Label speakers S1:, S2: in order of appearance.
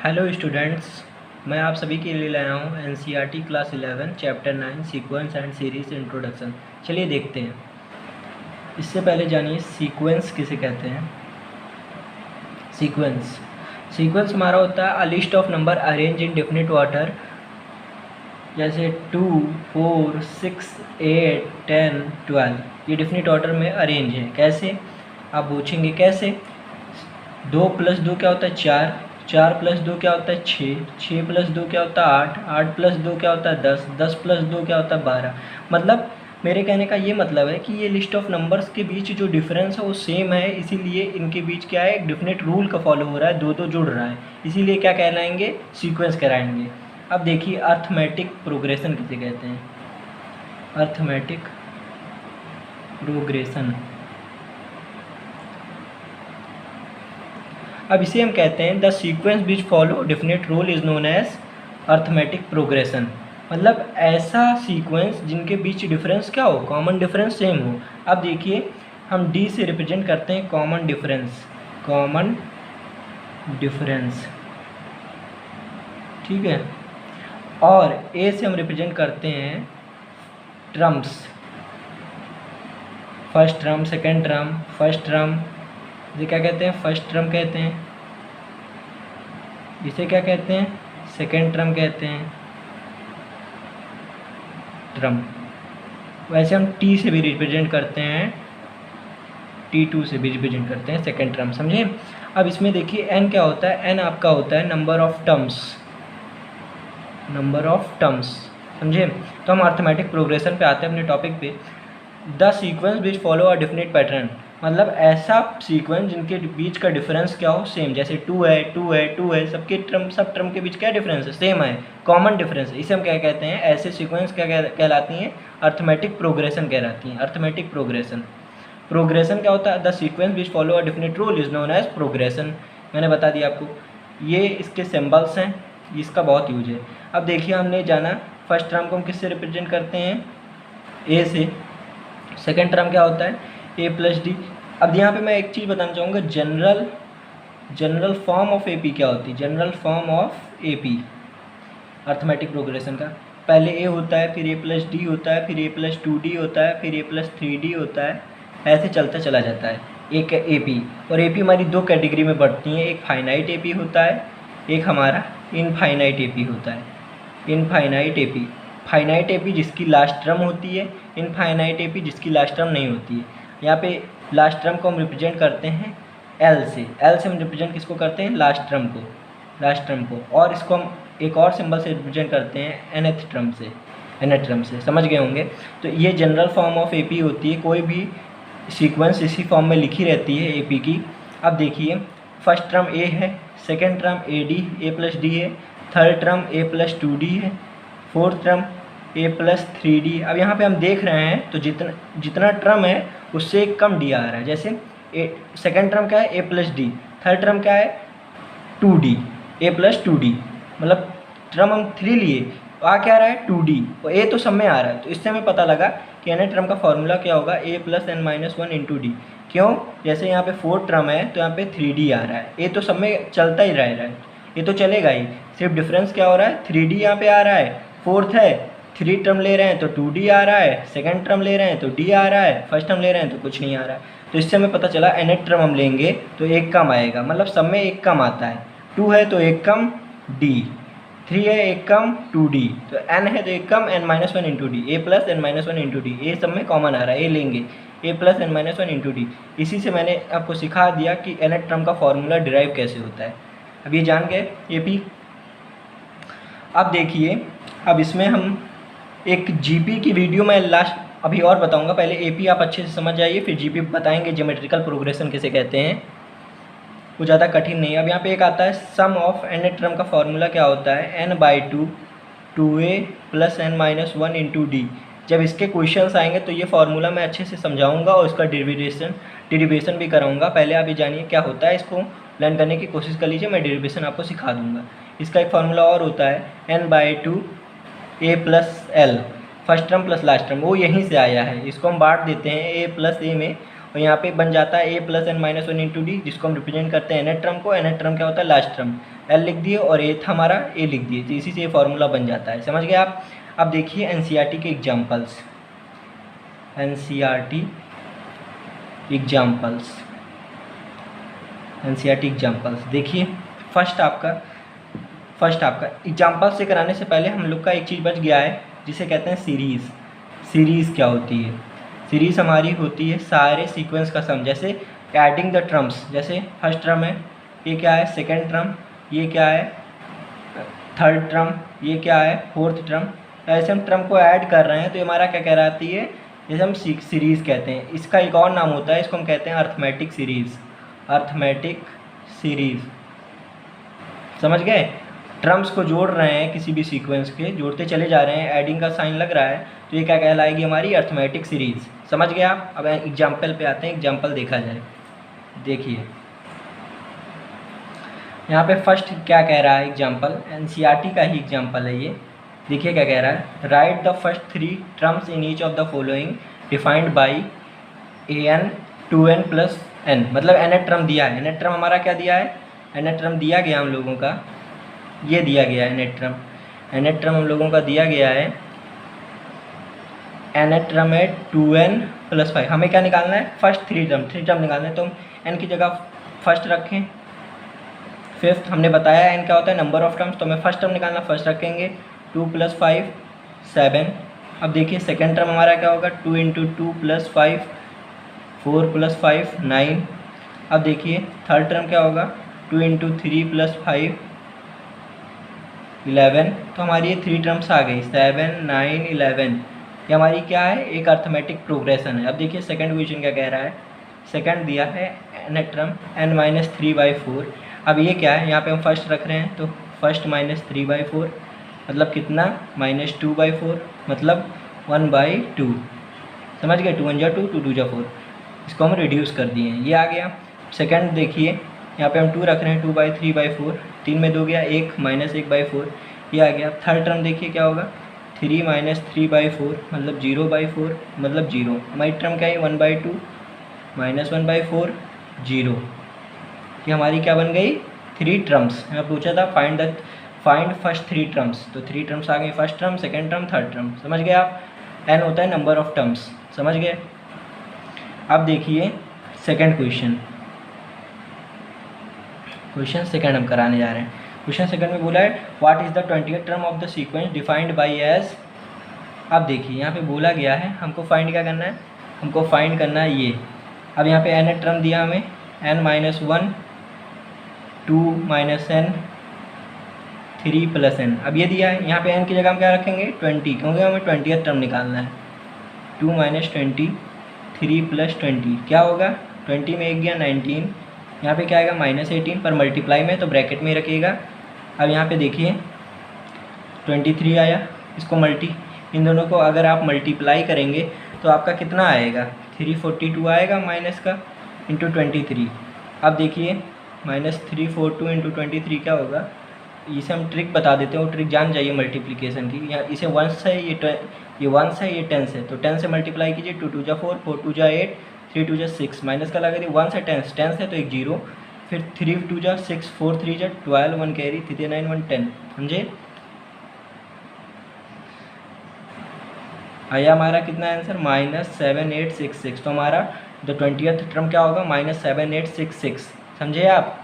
S1: Hello students, मैं आप सभी के लिए लाया हूँ NCERT class 11 chapter 9 sequence and series introduction. चलिए देखते हैं। इससे पहले जानिए सीक्वेंस किसे कहते हैं। सीक्वेंस हमारा होता है a list of number arrange in definite order, जैसे 2, 4, 6, 8, 10, 12 ये डेफिनेट ऑर्डर में अरेंज है। कैसे आप पूछेंगे कैसे। 2 + 2 क्या होता है 4, 4 + 2 क्या होता है 6, 6 + 2 क्या होता है 8, 8 + 2 क्या होता है 10, 10 + 2 क्या होता है 12। मतलब मेरे कहने का ये मतलब है कि ये लिस्ट ऑफ नंबर्स के बीच जो डिफरेंस है वो सेम है, इसीलिए इनके बीच क्या है, एक डिफिनेट रूल का फॉलो हो रहा है, दो जुड़ रहा है, इसीलिए क्या कहलाएंगे, सीक्वेंस कहलाएंगे। अब देखिए अर्थमेटिक प्रोग्रेशन किसे कहते हैं। अर्थमेटिक प्रोग्रेशन, अब इसे हम कहते हैं the sequence which follow definite rule is known as arithmetic progression. मतलब ऐसा सीक्वेंस जिनके बीच डिफरेंस क्या हो, कॉमन डिफरेंस सेम हो। अब देखिए हम डी से रिप्रेजेंट करते हैं कॉमन डिफरेंस, ठीक है। और ए से हम रिप्रेजेंट करते हैं terms, first term, second term, first term, इसे क्या कहते हैं, फर्स्ट टर्म कहते हैं। इसे क्या कहते हैं, सेकेंड टर्म कहते हैं, टर्म। वैसे हम टी से भी रिप्रेजेंट करते हैं, T2 से भी रिप्रेजेंट करते हैं सेकेंड टर्म, समझे। अब इसमें देखिए एन क्या होता है, एन आपका होता है नंबर ऑफ टर्म्स, समझे। तो हम अर्थमेटिक प्रोग्रेशन पे आते हैं अपने टॉपिक पे। The sequence which follow a definite pattern, मतलब ऐसा सीक्वेंस जिनके बीच का डिफरेंस क्या हो, सेम, जैसे 2 है, सबके सब टर्म के बीच क्या डिफरेंस है, सेम है, कॉमन डिफरेंस है। इसे हम क्या कहते हैं, ऐसे सीक्वेंस क्या कहलाती हैं, अर्थमेटिक प्रोग्रेशन कहलाती हैं। अर्थमेटिक प्रोग्रेशन क्या होता है, the sequence which follow a definite rule is known as progression. मैंने बता दिया आपको, ये इसके सिम्बल्स हैं, इसका बहुत यूज है। अब देखिए हमने जाना फर्स्ट टर्म को हम किससे रिप्रेजेंट करते हैं, ए से। सेकेंड टर्म क्या होता है, a + d। अब यहाँ पे मैं एक चीज़ बताना चाहूँगा, जनरल फॉर्म ऑफ AP क्या होती है, general form of AP arithmetic progression का, पहले a होता है, फिर a + d होता है, फिर a + 2d होता है, फिर a + 3d होता है, ऐसे चलता चला जाता है एक AP। और AP हमारी दो कैटेगरी में बढ़ती हैं, एक फाइनाइट AP होता है, एक हमारा इनफाइनाइट AP होता है। फाइनाइट AP जिसकी लास्ट टर्म होती है, इनफाइनाइट AP जिसकी लास्ट टर्म नहीं होती है। यहाँ पे लास्ट टर्म को हम रिप्रेजेंट करते हैं L से हम रिप्रेजेंट किसको करते हैं, लास्ट टर्म को। और इसको हम एक और सिंबल से रिप्रेजेंट करते हैं nth टर्म से, समझ गए होंगे। तो ये जनरल फॉर्म ऑफ AP होती है, कोई भी सीक्वेंस इसी फॉर्म में लिखी रहती है AP की। अब देखिए फर्स्ट टर्म A है, सेकेंड टर्म a + d है, थर्ड टर्म a + 2d है, फोर्थ टर्म a + 3d। अब यहाँ पे हम देख रहे हैं तो जितना टर्म है उससे एक कम d आ रहा है। जैसे सेकेंड टर्म क्या है, a + d, थर्ड टर्म क्या है 2d, a + 2d, मतलब टर्म हम 3 लिए, आ क्या रहा है 2d, और a तो सब में आ रहा है। तो इससे हमें पता लगा कि n टर्म का फॉर्मूला क्या होगा, a + n - 1 × d। क्यों, जैसे यहाँ पे फोर्थ टर्म है तो यहाँ पे 3d आ रहा है, a तो सब में चलता ही रह रहा है, ये तो चलेगा ही, सिर्फ डिफरेंस क्या हो रहा है, 3d यहाँ पे आ रहा है, फोर्थ है 3 टर्म ले रहे हैं तो 2d आ रहा है, सेकंड टर्म ले रहे हैं तो d आ रहा है, फर्स्ट टर्म ले रहे हैं तो कुछ नहीं आ रहा है। तो इससे हमें पता चला nth टर्म हम लेंगे तो एक कम आएगा, मतलब सब में एक कम आता है। 2 है तो एक कम d, 3 है एक कम 2d, तो n है तो एक कम n - 1 × d, a + n - 1 × d, ये सब में कॉमन आ रहा है, ये लेंगे a + n - 1 × d। इसी से मैंने आपको सिखा दिया कि nth टर्म का फॉर्मूला डिराइव कैसे होता है। अब ये जान गए AP। अब देखिए, अब इसमें हम एक GP की वीडियो में लास्ट अभी और बताऊंगा, पहले AP आप अच्छे से समझ जाइए, फिर GP बताएंगे ज्योमेट्रिकल प्रोग्रेशन किसे कहते हैं, वो ज़्यादा कठिन नहीं है। अब यहाँ पे एक आता है सम ऑफ nth टर्म का फॉर्मूला क्या होता है, n/2 2a + n - 1 × d। जब इसके क्वेश्चंस आएंगे तो ये फार्मूला मैं अच्छे से समझाऊंगा और उसका डेरिवेशन भी कराऊंगा। पहले आप ये जानिए क्या होता है, इसको लर्न करने की कोशिश कर लीजिए, मैं डेरिवेशन आपको सिखा दूंगा। इसका एक फार्मूला और होता है n/2 a + l, first term plus last term, वो यहीं से आया है, इसको हम बांट देते हैं a + a में, और यहाँ पे बन जाता है a plus n minus one into D, जिसको हम रिप्रेजेंट करते हैं nth टर्म को। nth टर्म क्या होता है? Last term. l लिख दिए और a था हमारा, a लिख दिए, तो इसी से ये फॉर्मूला बन जाता है। समझ गए आप? अब देखिए एनसीईआरटी के एग्जाम्पल्स, एनसीईआरटी एग्जाम्पल्स देखिए। फर्स्ट आपका एग्जाम्पल से कराने से पहले हम लोग का एक चीज़ बच गया है, जिसे कहते हैं सीरीज़। सीरीज़ क्या होती है? सीरीज़ हमारी होती है सारे सीक्वेंस का सम। जैसे एडिंग द टर्म्स, जैसे फर्स्ट टर्म है, ये क्या है? सेकेंड टर्म, ये क्या है? थर्ड टर्म, ये क्या है? Fourth term. ऐसे हम टर्म को ऐड कर रहे हैं तो हमारा क्या कहलाती है? जैसे हम सीरीज़ कहते हैं। इसका एक और नाम होता है, इसको हम कहते हैं अर्थमेटिक सीरीज़। अर्थमेटिक सीरीज़, समझ गए? टर्म्स को जोड़ रहे हैं, किसी भी सीक्वेंस के जोड़ते चले जा रहे हैं, एडिंग का साइन लग रहा है, तो ये क्या कहलाएगी? हमारी अर्थमेटिक सीरीज़। समझ गए आप? अब एग्जाम्पल पे आते हैं, एग्जाम्पल देखा जाए। देखिए यहाँ पे फर्स्ट क्या कह रहा है एग्जाम्पल, एनसीईआरटी का ही एग्जाम्पल है ये। देखिए क्या कह रहा है, right the first 3 terms in each of the following defined by an 2n plus n। मतलब nth टर्म दिया है। nth टर्म हमारा क्या दिया है? nth टर्म दिया गया हम लोगों का, ये दिया गया है nth टर्म। nth टर्म हम लोगों का दिया गया है, nth टर्म है 2n प्लस 5। हमें क्या निकालना है? फर्स्ट 3 टर्म निकालना है, तो हम n की जगह फर्स्ट रखें। फिफ्थ हमने बताया n क्या होता है? नंबर ऑफ टर्म्स, तो हमें फर्स्ट टर्म निकालना, फर्स्ट रखेंगे। 2 प्लस 5 7। अब देखिए सेकेंड टर्म हमारा क्या होगा? 2 इंटू 2 प्लस 5 4 प्लस 5 9। अब देखिए थर्ड टर्म क्या होगा? 2 इंटू 3 प्लस 5 11। तो हमारी ये 3 टर्म्स आ गई, 7 9 11। ये हमारी क्या है? एक अर्थमेटिक प्रोग्रेशन है। अब देखिए सेकंड क्वेश्चन क्या कह रहा है, सेकंड दिया है nth टर्म n माइनस 3/4। अब ये क्या है? यहाँ पे हम फर्स्ट रख रहे हैं, तो फर्स्ट माइनस 3/4 मतलब कितना? माइनस 2/4 मतलब 1/2। समझ गए? 2 1 2 2 2 4। इसको हम रिड्यूस कर दिए हैं, ये आ गया। सेकंड देखिए यहाँ पे हम 2 रख रहे हैं, 2/3/4, 3 में 2 गया 1 माइनस 1/4, ये आ गया। थर्ड टर्म देखिए क्या होगा? 3 माइनस 3/4 मतलब 0/4 मतलब 0। हमारी टर्म क्या है? 1/2 माइनस 1/4 0। ये हमारी क्या बन गई? 3 टर्म्स। यहाँ पूछा था फाइंड फर्स्ट 3 टर्म्स, तो 3 टर्म्स आ गई, first term, second term, third term. समझ गए आप? n होता है नंबर ऑफ टर्म्स। समझ गए? अब देखिए सेकंड क्वेश्चन सेकंड हम कराने जा रहे हैं। क्वेश्चन सेकंड में बोला है what is the 20th term of the sequence defined by as. अब देखिए यहाँ पे बोला गया है हमको फाइंड क्या करना है? हमको फाइंड करना है ये। अब यहाँ पे nth टर्म दिया हमें n minus 1 2 minus n 3 plus n। अब ये दिया है, यहाँ पे n की जगह हम क्या रखेंगे? 20, क्योंकि हमें 20th टर्म निकालना है। 2 माइनस 20 3 प्लस 20 क्या होगा? 20 में 1 गया 19। यहाँ पे क्या आएगा? माइनस 18, पर मल्टीप्लाई में तो ब्रैकेट में ही रखिएगा। अब यहाँ पे देखिए 23 आया, इसको इन दोनों को अगर आप मल्टीप्लाई करेंगे तो आपका कितना आएगा? 342 आएगा माइनस का इंटू 23। अब देखिए माइनस 342 इंटू 23 क्या होगा? इसे हम ट्रिक बता देते हैं, वो ट्रिक जान जाइए मल्टीप्लिकेशन की। यहाँ इसे 1 है, ये 1 है, ये 10 है, तो 10 से मल्टीप्लाई कीजिए। 2 2 जा 4 4 2 जा 8 3 2 जा 6 माइनस का लगा दिए 1 से 10 है तो एक 0, फिर 3 2 जा 6 4 3 जा 12 1 कैरी 3 9 1 10। समझे? आया हमारा कितना आंसर? -7866। तो हमारा द 20th टर्म क्या होगा? -7866। समझे आप?